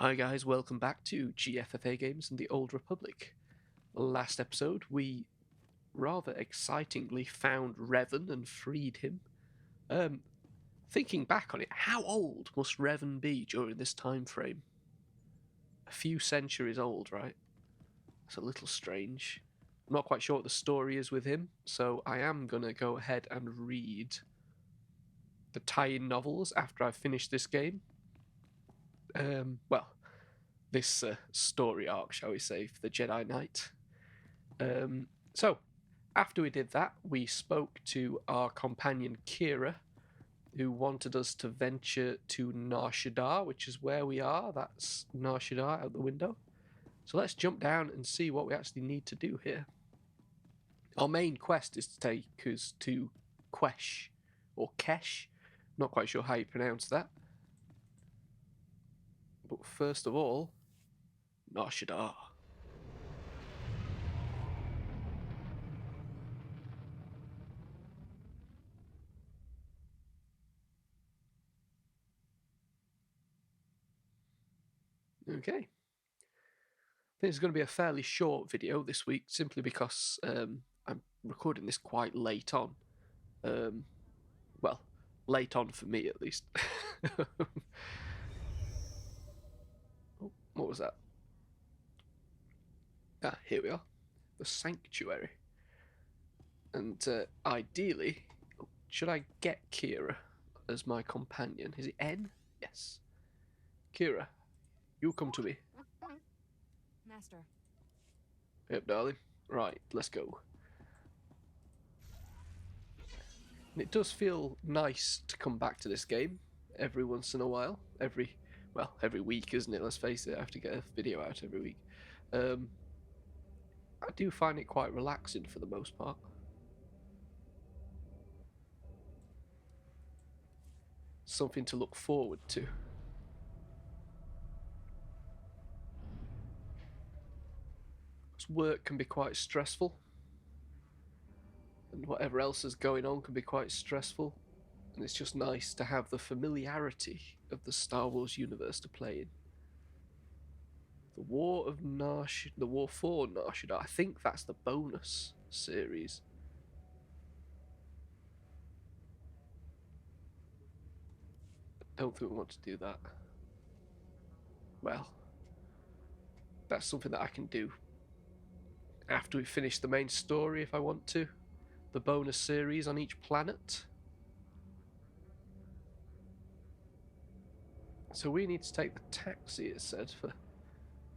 Hi guys, welcome back to GFFA Games and the Old Republic. Last episode, we rather excitingly found Revan and freed him. Thinking back on it, how old must Revan be during this time frame? A few centuries old, right? It's a little strange. I'm not quite sure what the story is with him, so I am going to go ahead and read the tie-in novels after I've finished this game. This story arc, shall we say, for the Jedi Knight. So, after we did that, we spoke to our companion Kira, who wanted us to venture to Nar Shaddaa, which is where we are. That's Nar Shaddaa out the window. So let's jump down and see what we actually need to do here. Our main quest is to take us to Quesh, or Quesh. Not quite sure how you pronounce that. But first of all, Nar Shaddaa. Okay. I think it's going to be a fairly short video this week, simply because I'm recording this quite late on. Late on for me at least. Oh, what was that? Ah, here we are. The Sanctuary. And ideally, should I get Kira as my companion? Is it N? Yes. Kira, you come to me. Master. Yep, darling. Right, let's go. And it does feel nice to come back to this game every once in a while. Every week, isn't it? Let's face it, I have to get a video out every week. I do find it quite relaxing for the most part. Something to look forward to. Work can be quite stressful, and whatever else is going on can be quite stressful, and it's just nice to have the familiarity of the Star Wars universe to play in. The War for Nar Shaddaa. I think that's the bonus series. I don't think we want to do that. Well, that's something that I can do after we finish the main story if I want to. The bonus series on each planet. So we need to take the taxi, it said, for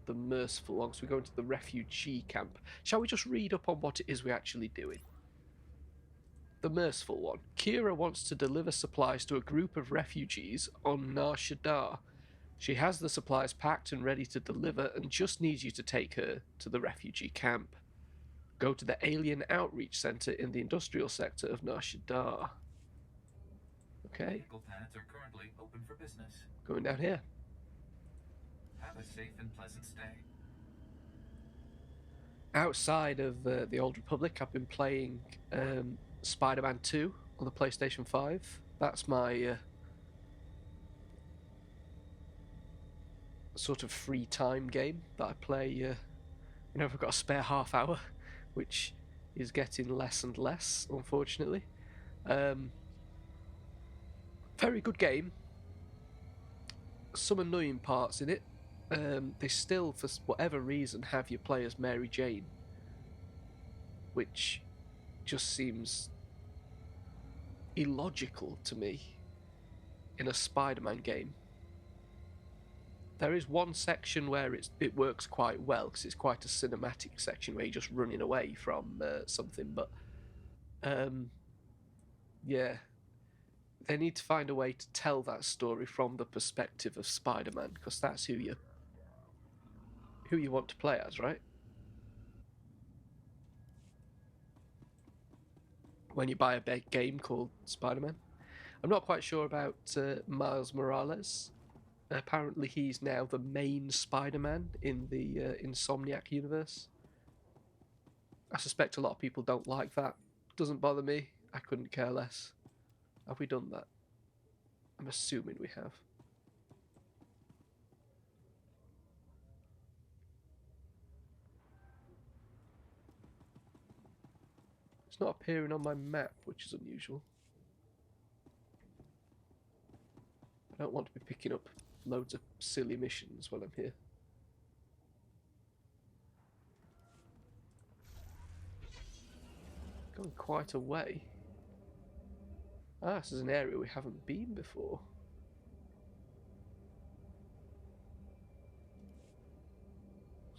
the merciful one, so we go into the refugee camp. Shall we just read up on what it is we're actually doing? The merciful one. Kira wants to deliver supplies to a group of refugees on Nar Shaddaa. She has the supplies packed and ready to deliver and just needs you to take her to the refugee camp. Go to the Alien Outreach Center in the industrial sector of Nar Shaddaa. Okay. Paths are currently open for business. Going down here. Have a safe and pleasant stay. Outside of the Old Republic, I've been playing Spider-Man 2 on the PlayStation 5. That's my sort of free time game that I play whenever I've got a spare half hour, which is getting less and less, unfortunately. Very good game. Some annoying parts in it. They still, for whatever reason, have you play as Mary Jane, which just seems illogical to me in a Spider-Man game. There is one section where it works quite well, because it's quite a cinematic section where you're just running away from something, but yeah, they need to find a way to tell that story from the perspective of Spider-Man, because that's who you want to play as, right? When you buy a big game called Spider-Man. I'm not quite sure about Miles Morales. Apparently he's now the main Spider-Man in the Insomniac universe. I suspect a lot of people don't like that. Doesn't bother me. I couldn't care less. Have we done that? I'm assuming we have. It's not appearing on my map, which is unusual. I don't want to be picking up loads of silly missions while I'm here. Going quite a way. Ah, this is an area we haven't been before.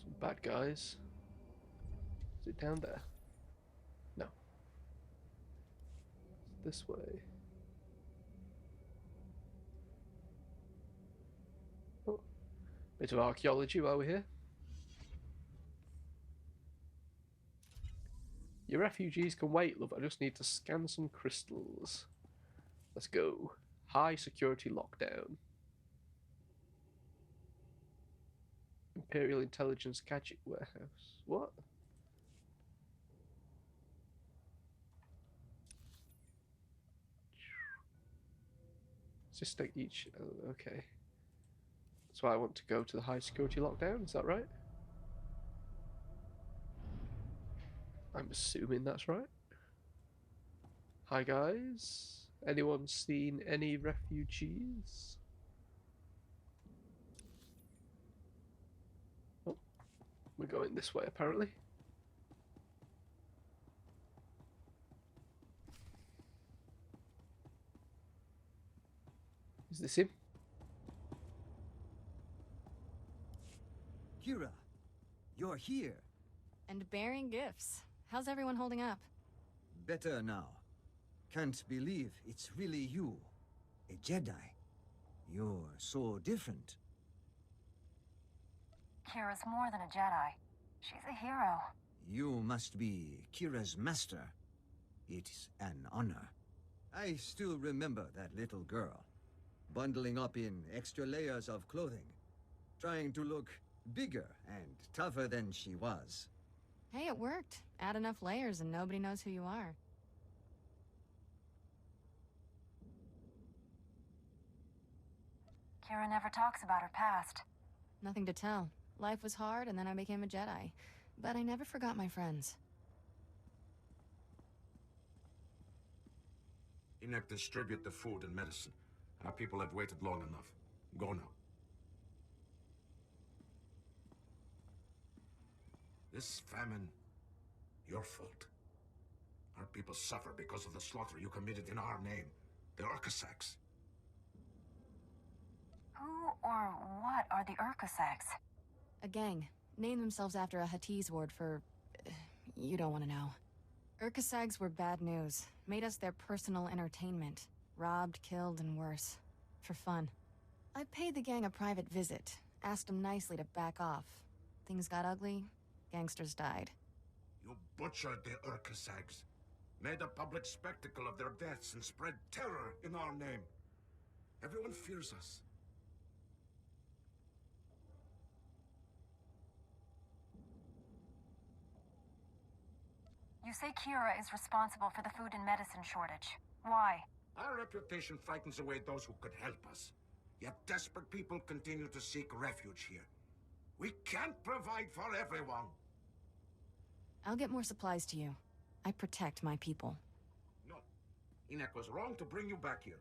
Some bad guys. Is it down there? No. It's this way. Oh, bit of archaeology while we're here. Your refugees can wait, love. I just need to scan some crystals. Let's go. High security lockdown. Imperial Intelligence Gadget Warehouse. What? Just take each. Oh, okay. That's why I want to go to the high security lockdown. Is that right? I'm assuming that's right. Hi guys. Anyone seen any refugees? Oh, we're going this way apparently. Is this him? Kira, you're here. And bearing gifts. How's everyone holding up? Better now. Can't believe it's really you. A Jedi. You're so different. Kira's more than a Jedi. She's a hero. You must be Kira's master. It's an honor. I still remember that little girl, bundling up in extra layers of clothing, trying to look bigger and tougher than she was. Hey, it worked. Add enough layers and nobody knows who you are. Kira never talks about her past. Nothing to tell. Life was hard and then I became a Jedi. But I never forgot my friends. Enoch, distribute the food and medicine. Our people have waited long enough. Go now. This famine, your fault. Our people suffer because of the slaughter you committed in our name. The Urkasaks. Who or what are the Urkasaks? A gang. Named themselves after a Huttese word for... you don't want to know. Urkasags were bad news. Made us their personal entertainment. Robbed, killed, and worse. For fun. I paid the gang a private visit. Asked them nicely to back off. Things got ugly. Gangsters died. You butchered the Urkasags. Made a public spectacle of their deaths and spread terror in our name. Everyone fears us. You say Kira is responsible for the food and medicine shortage. Why? Our reputation frightens away those who could help us. Yet desperate people continue to seek refuge here. We can't provide for everyone. I'll get more supplies to you. I protect my people. No. Enoch was wrong to bring you back here.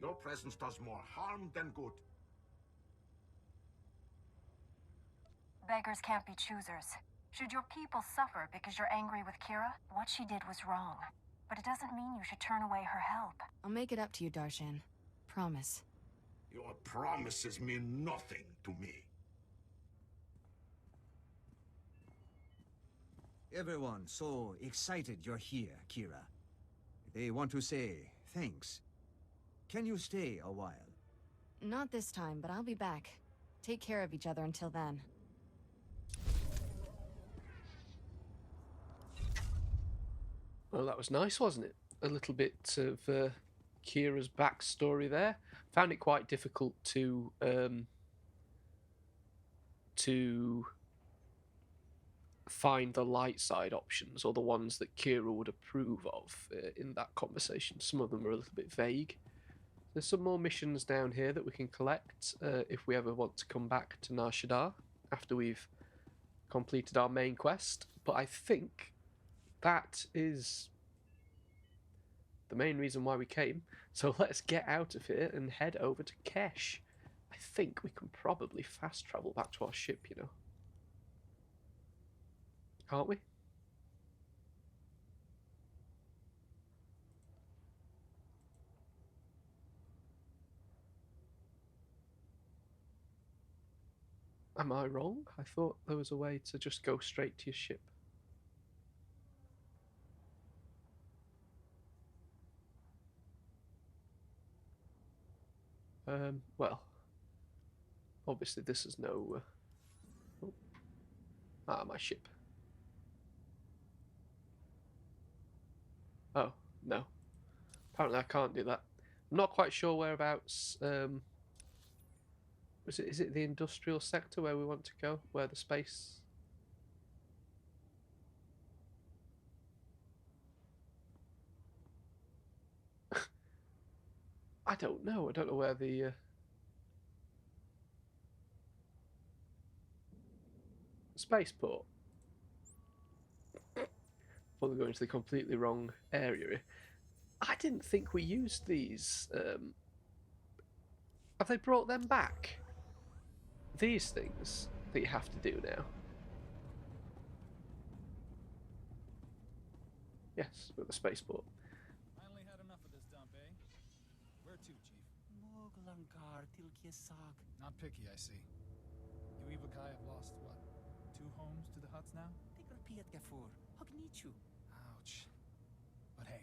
Your presence does more harm than good. Beggars can't be choosers. Should your people suffer because you're angry with Kira? What she did was wrong. But it doesn't mean you should turn away her help. I'll make it up to you, Darshan. Promise. Your promises mean nothing to me. Everyone so excited you're here, Kira. They want to say thanks. Can you stay a while? Not this time, but I'll be back. Take care of each other until then. Well, that was nice, wasn't it? A little bit of Kira's backstory there. Found it quite difficult to find the light side options, or the ones that Kira would approve of in that conversation. Some of them are a little bit vague. There's some more missions down here that we can collect if we ever want to come back to Nar Shaddaa after we've completed our main quest. But I think that is the main reason why we came. So let's get out of here and head over to Quesh. I think we can probably fast travel back to our ship, you know. Can't we? Am I wrong? I thought there was a way to just go straight to your ship. Well, obviously this is no... oh. Ah, my ship. Oh, no. Apparently I can't do that. I'm not quite sure whereabouts... is it the industrial sector where we want to go? Where the space... I don't know. I don't know where the... spaceport. Probably going to the completely wrong area. I didn't think we used these. Have they brought them back? These things that you have to do now. Yes, with the spaceport. Finally had enough of this dump, eh? Where to, Chief? Not picky, I see. You Ivakai have lost, what, 2 homes to the Huts now? Ouch. But hey,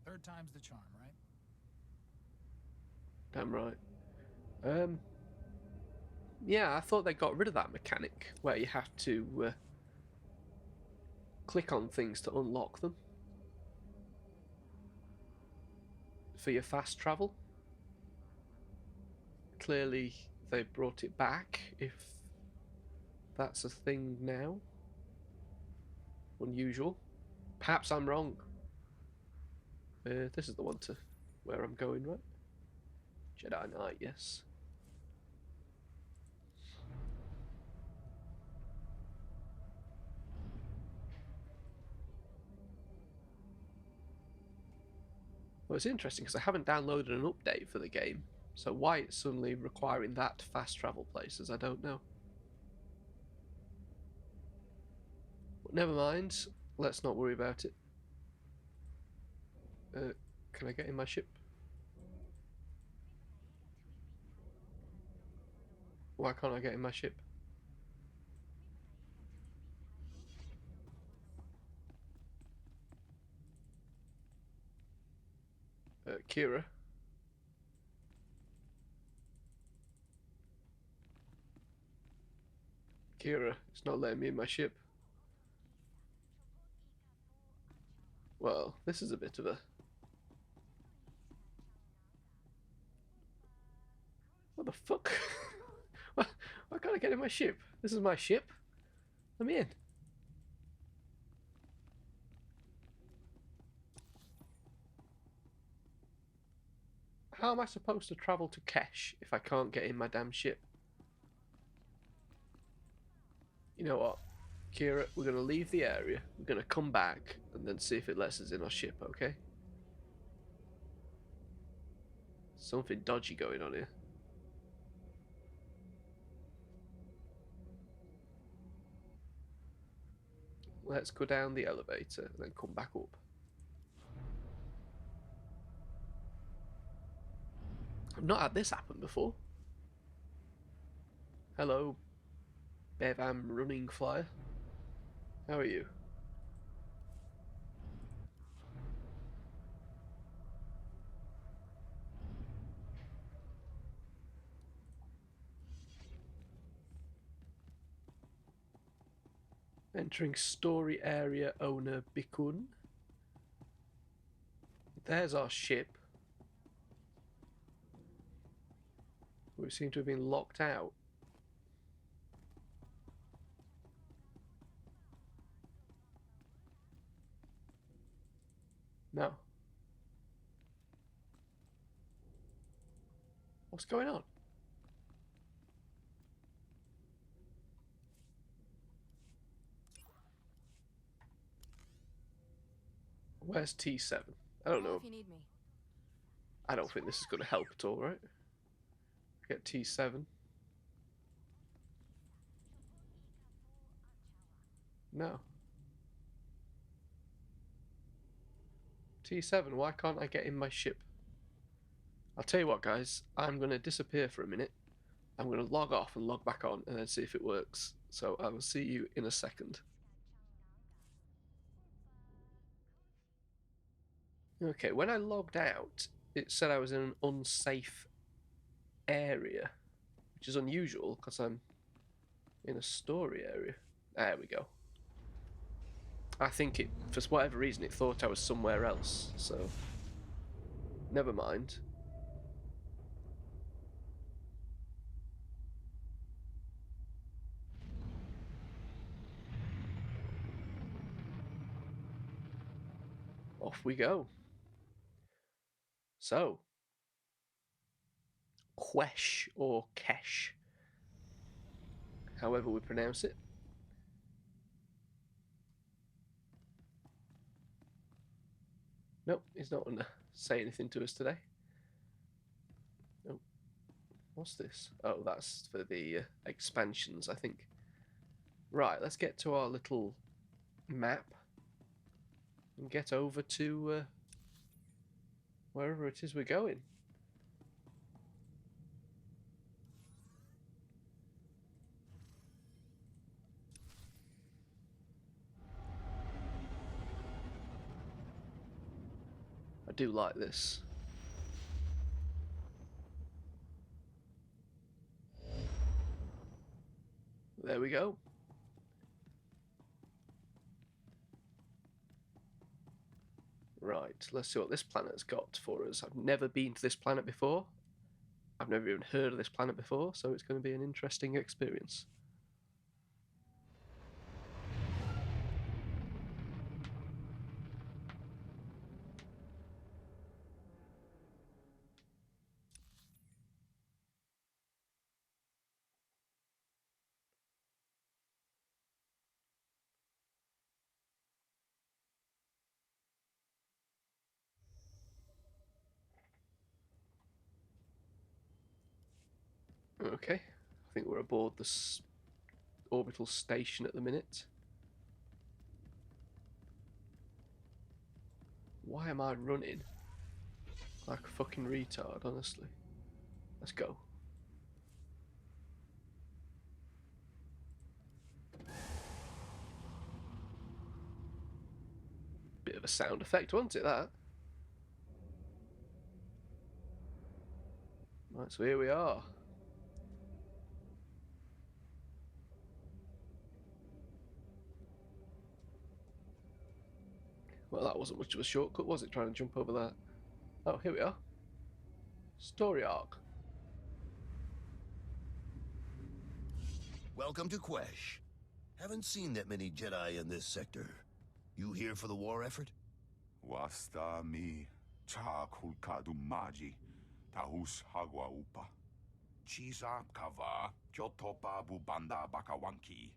3rd time's the charm, right? Damn right. Yeah, I thought they got rid of that mechanic where you have to click on things to unlock them for your fast travel. Clearly they brought it back, if that's a thing now. Unusual. Perhaps I'm wrong. This is the one to where I'm going, right? Jedi Knight, yes. Well, it's interesting because I haven't downloaded an update for the game, so why it's suddenly requiring that to fast travel places, I don't know. But never mind, let's not worry about it. Can I get in my ship? Why can't I get in my ship? Kira. Kira, it's not letting me in my ship. Well, this is a bit of a... What the fuck? Why can't I get in my ship? This is my ship. Let me in. How am I supposed to travel to Quesh if I can't get in my damn ship? You know what, Kira, we're going to leave the area, we're going to come back, and then see if it lets us in our ship, okay? Something dodgy going on here. Let's go down the elevator and then come back up. I've not had this happen before. Hello, Bevam Running Flyer. How are you? Entering story area owner Bikun. There's our ship. We seem to have been locked out. No. What's going on? Where's T7? I don't know. If you need me. I don't think this is going to help at all, right? Get T7. No. T7, why can't I get in my ship? I'll tell you what, guys. I'm going to disappear for a minute. I'm going to log off and log back on and then see if it works. So I will see you in a second. Okay, when I logged out, it said I was in an unsafe area, which is unusual because I'm in a story area. There we go. I think it, for whatever reason, it thought I was somewhere else, so never mind. Off we go. So, Quesh or Quesh, however we pronounce it. Nope, he's not going to say anything to us today. Nope. What's this? Oh, that's for the expansions, I think. Right, let's get to our little map and get over to wherever it is we're going. I do like this. There we go. Right, let's see what this planet's got for us. I've never been to this planet before. I've never even heard of this planet before, so it's going to be an interesting experience. Okay, I think we're aboard the orbital station at the minute. Why am I running like a fucking retard, honestly? Let's go. Bit of a sound effect, wasn't it, that? Right, so here we are. Well, that wasn't much of a shortcut, was it, trying to jump over that? Oh, here we are. Story arc. Welcome to Quesh. Haven't seen that many Jedi in this sector. You here for the war effort? Wasta mi cha kulkadu maji tahus hagwa upa. Chiza kava kyotopa bubanda bakawanki.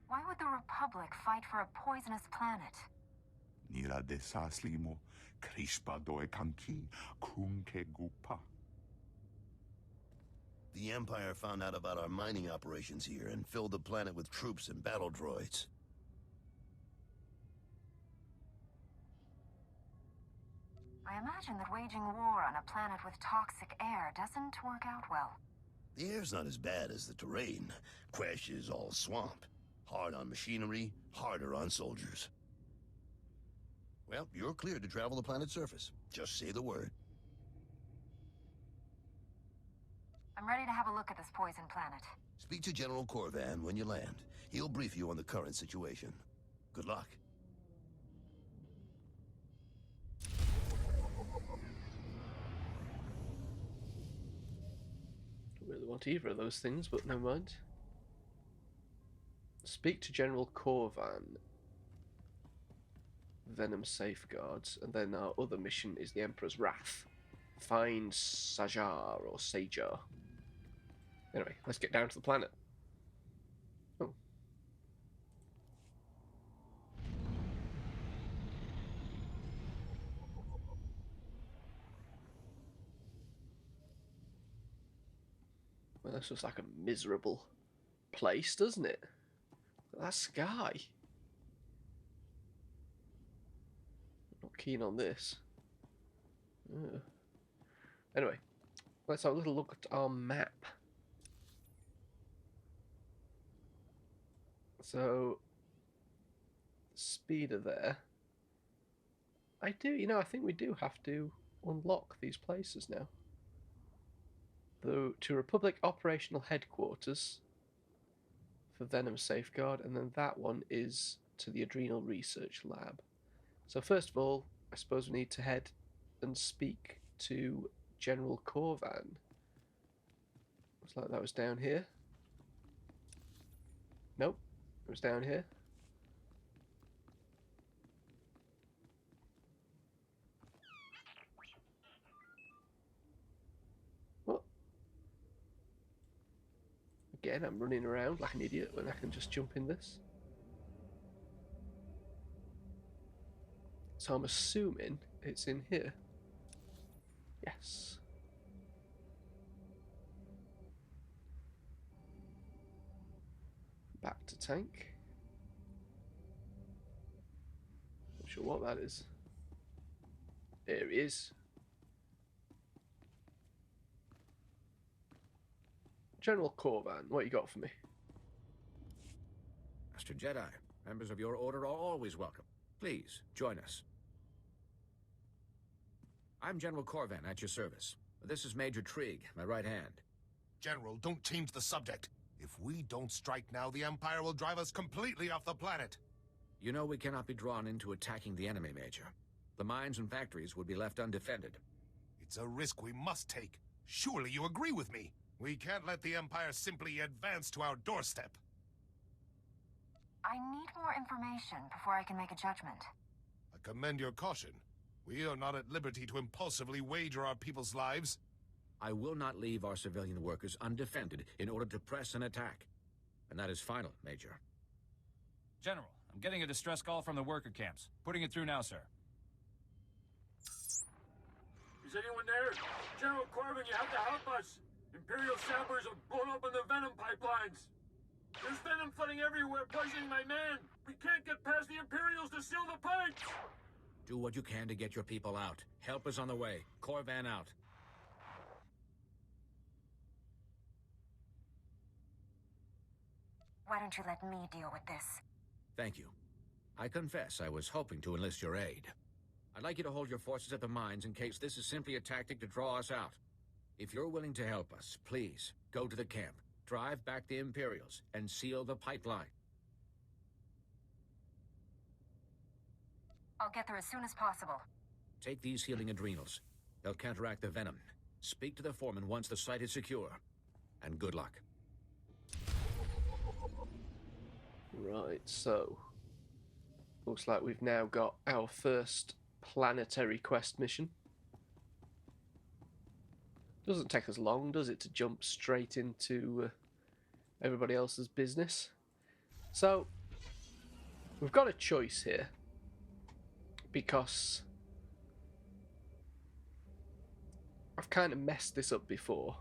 Why would the Republic fight for a poisonous planet? Nira de saslimo crispa doe kanki kunke gupa. The Empire found out about our mining operations here and filled the planet with troops and battle droids. I imagine that waging war on a planet with toxic air doesn't work out well. The air's not as bad as the terrain. Quesh is all swamp. Hard on machinery, harder on soldiers. Well, you're cleared to travel the planet's surface. Just say the word. I'm ready to have a look at this poison planet. Speak to General Corvan when you land. He'll brief you on the current situation. Good luck. Don't really want either of those things, but never mind. Speak to General Corvan. Venom safeguards, and then our other mission is the Emperor's Wrath. Find Sajar or Sajar. Anyway, let's get down to the planet. Oh. Well, this looks like a miserable place, doesn't it? That sky. Not keen on this. Ugh. Anyway, let's have a little look at our map. So, speeder there. I think we do have to unlock these places now. Though, to Republic Operational Headquarters for Venom Safeguard, and then that one is to the Adrenal Research Lab. So first of all, I suppose we need to head and speak to General Corvan. Looks like that was down here. Nope, it was down here. What? Again, I'm running around like an idiot when I can just jump in this. So I'm assuming it's in here. Yes. Back to tank. Not sure what that is. There he is. General Corvan, what you got for me? Master Jedi, members of your order are always welcome. Please, join us. I'm General Corvan, at your service. This is Major Trigg, my right hand. General, don't change the subject. If we don't strike now, the Empire will drive us completely off the planet. You know we cannot be drawn into attacking the enemy, Major. The mines and factories would be left undefended. It's a risk we must take. Surely you agree with me. We can't let the Empire simply advance to our doorstep. I need more information before I can make a judgment. I commend your caution. We are not at liberty to impulsively wager our people's lives. I will not leave our civilian workers undefended in order to press an attack. And that is final, Major. General, I'm getting a distress call from the worker camps. Putting it through now, sir. Is anyone there? General Corbin, you have to help us. Imperial sappers have blown open the venom pipelines. There's venom flooding everywhere, poisoning my man. We can't get past the Imperials to seal the pipes. Do what you can to get your people out. Help is on the way. Corvan out. Why don't you let me deal with this? Thank you. I confess I was hoping to enlist your aid. I'd like you to hold your forces at the mines in case this is simply a tactic to draw us out. If you're willing to help us, please, go to the camp, drive back the Imperials, and seal the pipeline. I'll get there as soon as possible. Take these healing adrenals. They'll counteract the venom. Speak to the foreman once the site is secure. And good luck. Right, so looks like we've now got our first planetary quest mission. Doesn't take us long, does it, to jump straight into everybody else's business? So we've got a choice here, because I've kind of messed this up before.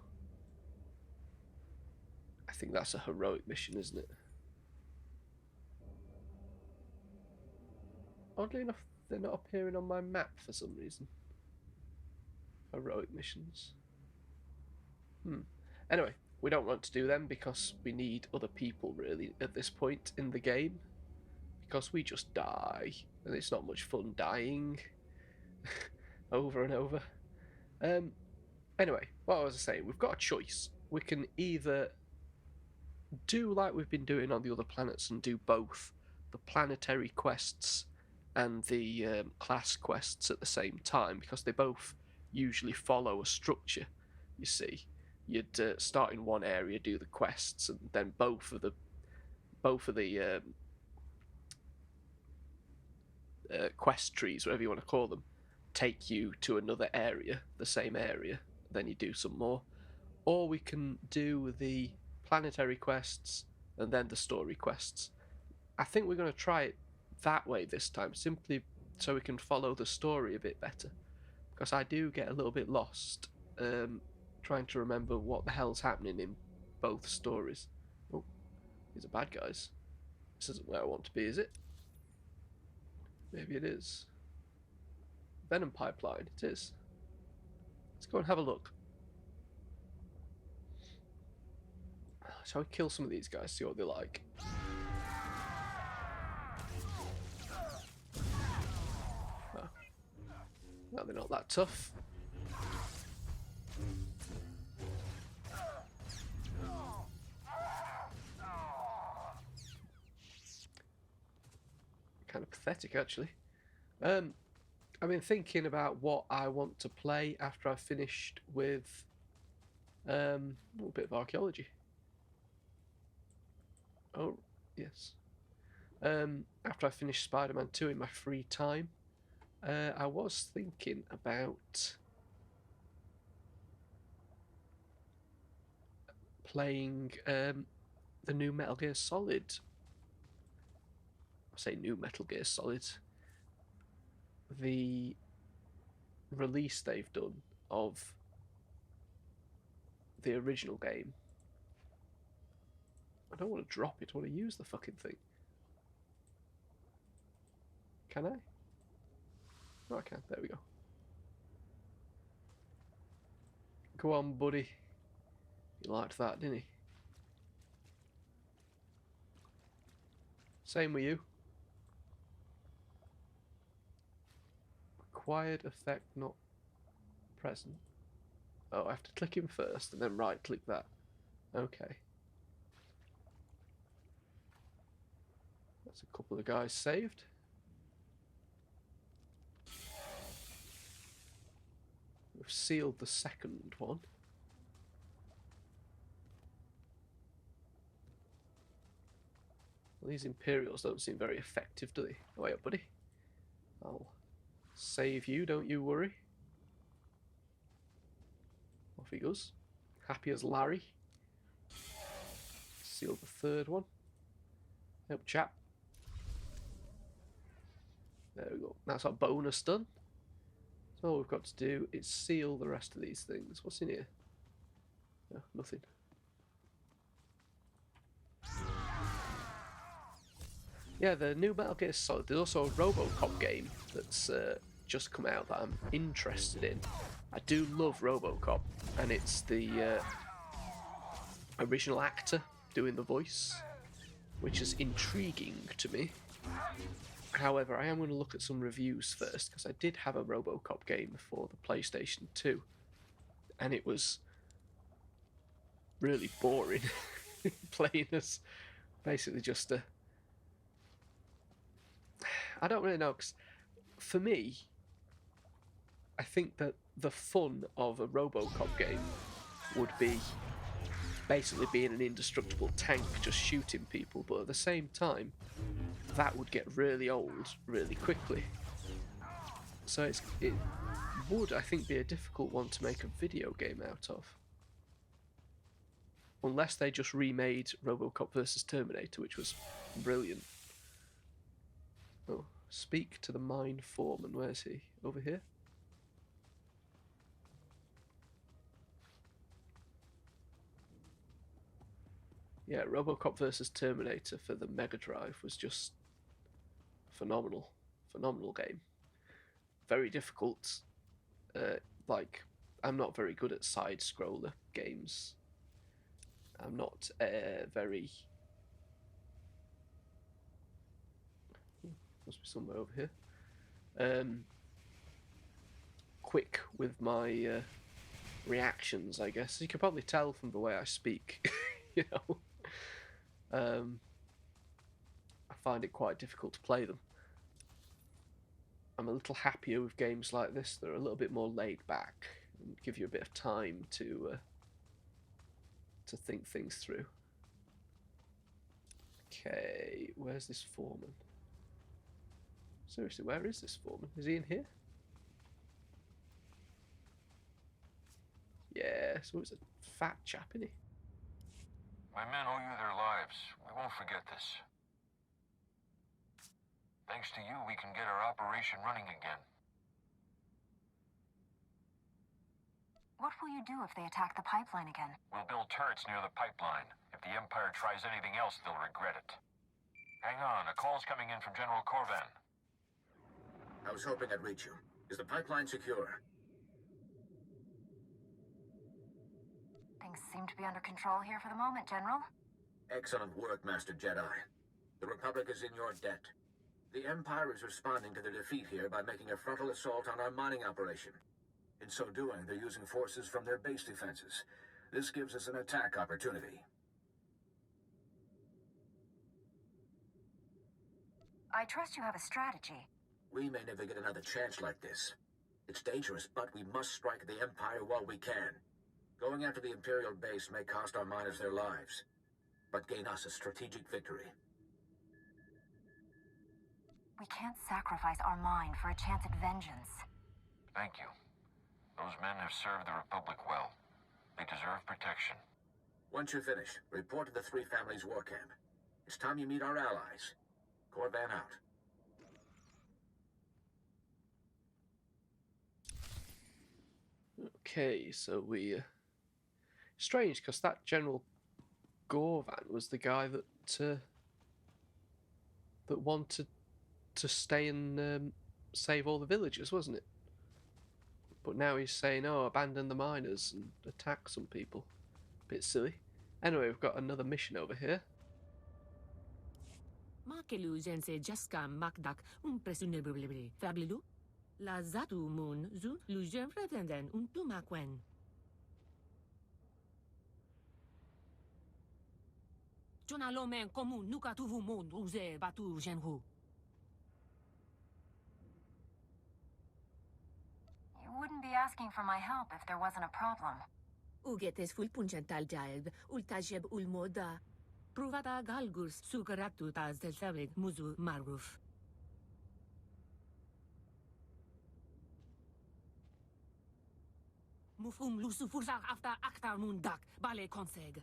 I think that's a heroic mission, isn't it? Oddly enough, they're not appearing on my map for some reason. Heroic missions. Anyway, we don't want to do them because we need other people really at this point in the game. Because we just die, and it's not much fun dying over and over. Anyway, what was I saying? We've got a choice. We can either do like we've been doing on the other planets and do both the planetary quests and the class quests at the same time, because they both usually follow a structure, you see. You'd start in one area, do the quests, and then both of the quest trees, whatever you want to call them, take you to another area, the same area, then you do some more. Or we can do the planetary quests and then the story quests. I think we're going to try it that way this time, simply so we can follow the story a bit better, because I do get a little bit lost trying to remember what the hell's happening in both stories. Oh, these are bad guys. This isn't where I want to be, is it? Maybe it is. Venom pipeline, it is. Let's go and have a look. Shall we kill some of these guys, see what they're like? Oh. No, they're not that tough. Kind of pathetic, actually. I've been thinking about what I want to play after I've finished with a little bit of archaeology. Oh, yes. After I finished Spider-Man 2 in my free time, I was thinking about playing the new Metal Gear Solid. I say new Metal Gear Solid. The release they've done of the original game. I don't want to drop it, I want to use the fucking thing. Can I? Oh, I can. There we go. Go on, buddy. He liked that, didn't he? Same with you. Required effect not present. Oh, I have to click him first and then right click that. Okay. That's a couple of guys saved. We've sealed the second one. Well, these Imperials don't seem very effective, do they? Oh, wait up, buddy. I'll save you, don't you worry. Off he goes. Happy as Larry. Seal the third one. Help, chap. There we go. That's our bonus done. So all we've got to do is seal the rest of these things. What's in here? No, nothing. Yeah, the new Metal Gear Solid. There's also a RoboCop game that's just come out that I'm interested in. I do love RoboCop, and it's the original actor doing the voice, which is intriguing to me. However, I am going to look at some reviews first, because I did have a RoboCop game for the PlayStation 2, and it was really boring playing as basically just a... I don't really know, because for me, I think that the fun of a RoboCop game would be basically being an indestructible tank just shooting people, but at the same time that would get really old really quickly. So it would, I think, be a difficult one to make a video game out of. Unless they just remade RoboCop vs Terminator, which was brilliant. Oh, speak to the mine foreman. Where's he? Over here? Yeah, RoboCop vs Terminator for the Mega Drive was just phenomenal. Phenomenal game. Very difficult. Like, I'm not very good at side-scroller games. I'm not very... Must be somewhere over here. Quick with my reactions, I guess. You can probably tell from the way I speak, you know. I find it quite difficult to play them. I'm a little happier with games like this. They're a little bit more laid back and give you a bit of time to think things through. Okay, where's this foreman? Seriously, where is this foreman? Is he in here? Yeah, so it's a fat chap, isn't he? My men owe you their lives. We won't forget this. Thanks to you, we can get our operation running again. What will you do if they attack the pipeline again? We'll build turrets near the pipeline. If the Empire tries anything else, they'll regret it. Hang on, a call's coming in from General Corvan. I was hoping I'd reach you. Is the pipeline secure? Things seem to be under control here for the moment, General. Excellent work, Master Jedi. The Republic is in your debt. The Empire is responding to their defeat here by making a frontal assault on our mining operation. In so doing, they're using forces from their base defenses. This gives us an attack opportunity. I trust you have a strategy. We may never get another chance like this. It's dangerous, but we must strike the Empire while we can. Going after the Imperial base may cost our miners their lives, but gain us a strategic victory. We can't sacrifice our mine for a chance at vengeance. Thank you. Those men have served the Republic well. They deserve protection. Once you're finished, report to the Three Families War Camp. It's time you meet our allies. Corvan out. Okay, so we... Strange, because that General Gorvan was the guy that that wanted to stay and save all the villagers, wasn't it? But now he's saying, oh, abandon the miners and attack some people. Bit silly. Anyway, we've got another mission over here. Makelu jense jaska makdak presumably fablilu. La zatu moon zu lujen pretenden tumakwen. Jonalomen komu nuka tuvu mon uze batu genhu. You wouldn't be asking for my help if there wasn't a problem. Ugetes ful pungental jaib ultajeb ulmoda. Pruvata galgus sugaratu taz del tablet muzu maruf. Mufum lusufursak after aktar mundak bale konseg.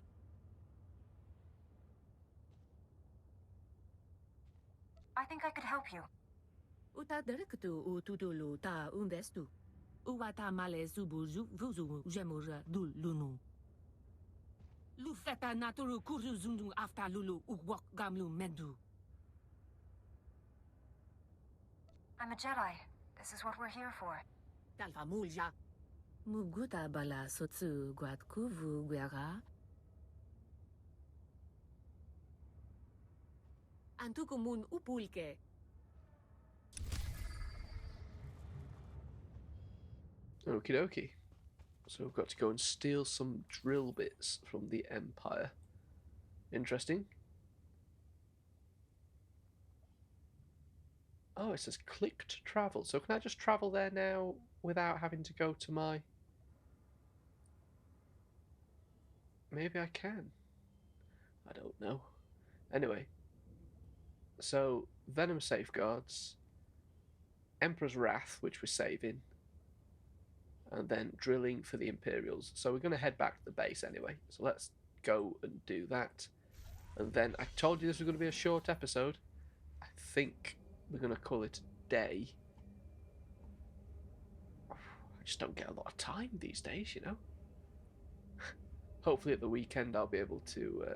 I think I could help you. Uta direktu ututulu ta umvestu. Uwata male subuju vuzu jemur dul lunu. Lufeta naturu kurzu zundu after lulu uwak gamlu mendu. I'm a Jedi. This is what we're here for. Dalfa mulja. Muguta bala sotsu guatkuvu guerra. Antukumun upulke. Okie dokie. So we've got to go and steal some drill bits from the Empire. Interesting. Oh, it says click to travel. So can I just travel there now without having to go to my... Maybe I can. I don't know. Anyway. So, Venom Safeguards, Emperor's Wrath, which we're saving, and then drilling for the Imperials. So we're going to head back to the base anyway. So let's go and do that. And then, I told you this was going to be a short episode. I think we're going to call it a day. I just don't get a lot of time these days, you know. Hopefully at the weekend I'll be able to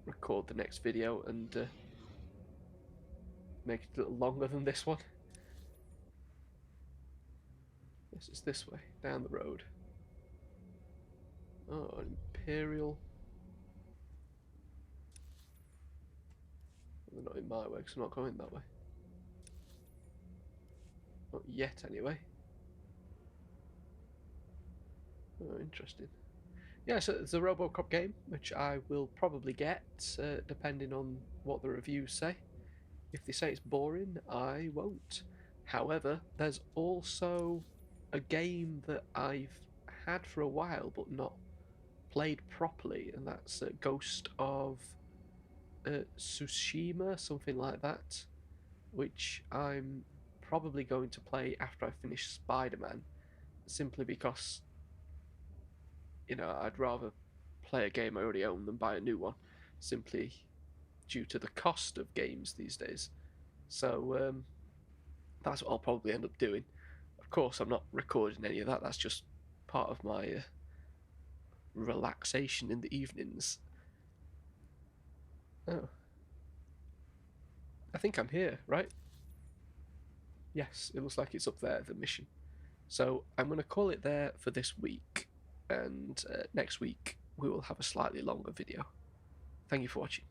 record the next video and make it a little longer than this one. This is this way, down the road. Oh, an Imperial. They're not in my way because I'm not going that way. Not yet, anyway. Oh, interesting. Yeah, so it's a RoboCop game, which I will probably get, depending on what the reviews say. If they say it's boring, I won't. However, there's also a game that I've had for a while but not played properly, and that's Ghost of Tsushima, something like that, which I'm probably going to play after I finish Spider-Man, simply because, you know, I'd rather play a game I already own than buy a new one, simply due to the cost of games these days. So that's what I'll probably end up doing. Of course, I'm not recording any of that, that's just part of my relaxation in the evenings. Oh. I think I'm here, right? Yes, it looks like it's up there, the mission. So I'm going to call it there for this week, and next week we will have a slightly longer video. Thank you for watching.